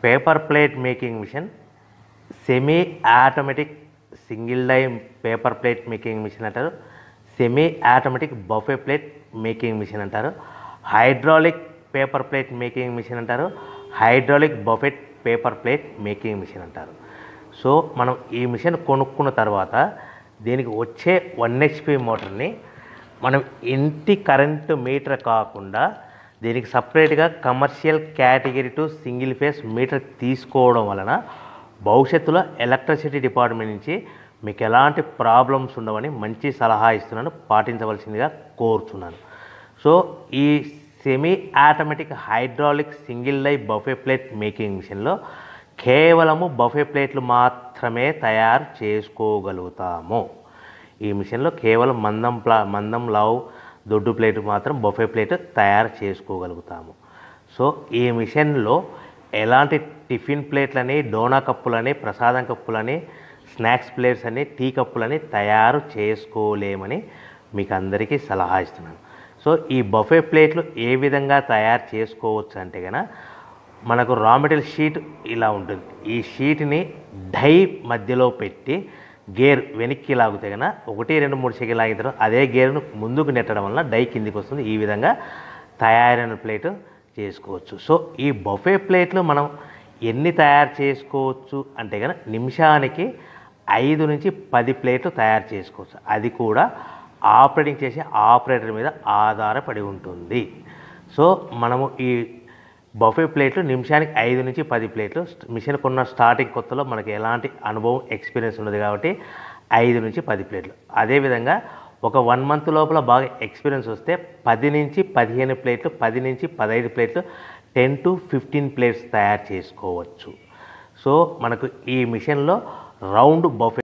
Paper plate making machine, semi automatic single die paper plate making machine అంటారు, semi automatic buffet plate making machine అంటారు, hydraulic paper plate making machine అంటారు, hydraulic buffet paper plate making machine అంటారు. So మనం ఈ machine కొనుక్కున్న తర్వాత దీనికి వచ్చే 1 HP మోటార్ని మనం ఇంటి కరెంటు మీటర్ కాకుండా దీనికి సపరేట్గా commercial category to single phase metre తీసుకోవడం వలన భవిష్యత్తులో ఎలక్ట్రిసిటీ డిపార్ట్మెంట్ నుంచి మీకు ఎలాంటి ప్రాబ్లమ్స్ ఉండవని మంచి సలహా ఇస్తున్నాను, పాటించవలసిందిగా కోరుతున్నాను. సో ఈ semi automatic hydraulic single die buffet plate making మిషన్లో కేవలము బఫే ప్లేట్లు మాత్రమే తయారు చేసుకోగలుగుతాము. ఈ మిషన్లో కేవలం మందం లావు దొడ్డు ప్లేట్ మాత్రం బఫే ప్లేట్ తయారు చేసుకోగలుగుతాము. సో ఈ మిషన్లో ఎలాంటి టిఫిన్ ప్లేట్లని, డోనా కప్పులని, ప్రసాదం కప్పులని, స్నాక్స్ ప్లేట్స్ అని, టీ కప్పులని తయారు చేసుకోలేమని మీకు అందరికీ సలహా ఇస్తున్నాను. సో ఈ బఫే ప్లేట్లు ఏ విధంగా తయారు చేసుకోవచ్చు అంటే కనుక మనకు రా మెటీరియల్ షీట్ ఇలా ఉంటుంది. ఈ షీట్ని డై మధ్యలో పెట్టి గేర్ వెనక్కి లాగితే కనుక 1, 2, 3 సెకండ్లు లాగిన తర్వాత అదే గేర్ను ముందుకు నెట్టడం వలన డై కిందికి వస్తుంది. ఈ విధంగా తయారైన ప్లేట్ చేసుకోవచ్చు. సో ఈ బఫే ప్లేట్లు మనం ఎన్ని తయారు చేసుకోవచ్చు అంటే కనుక నిమిషానికి 5 నుంచి 10 ప్లేట్లు తయారు చేసుకోవచ్చు. అది కూడా ఆపరేటింగ్ చేసే ఆపరేటర్ మీద ఆధారపడి ఉంటుంది. సో మనము ఈ బఫే ప్లేట్లు నిమిషానికి 5 నుంచి 10 ప్లేట్లు. మిషన్ కొన్న స్టార్టింగ్ కొత్తలో మనకి ఎలాంటి అనుభవం ఎక్స్పీరియన్స్ ఉండదు కాబట్టి 5 నుంచి 10 ప్లేట్లు. అదేవిధంగా ఒక 1 మంత్ లోపల బాగా ఎక్స్పీరియన్స్ వస్తే 10 నుంచి 15 ప్లేట్లు, 10 నుంచి 15 ప్లేట్లు, 10 to 15 ప్లేట్స్ తయారు చేసుకోవచ్చు. సో మనకు ఈ మిషన్లో రౌండ్ బఫే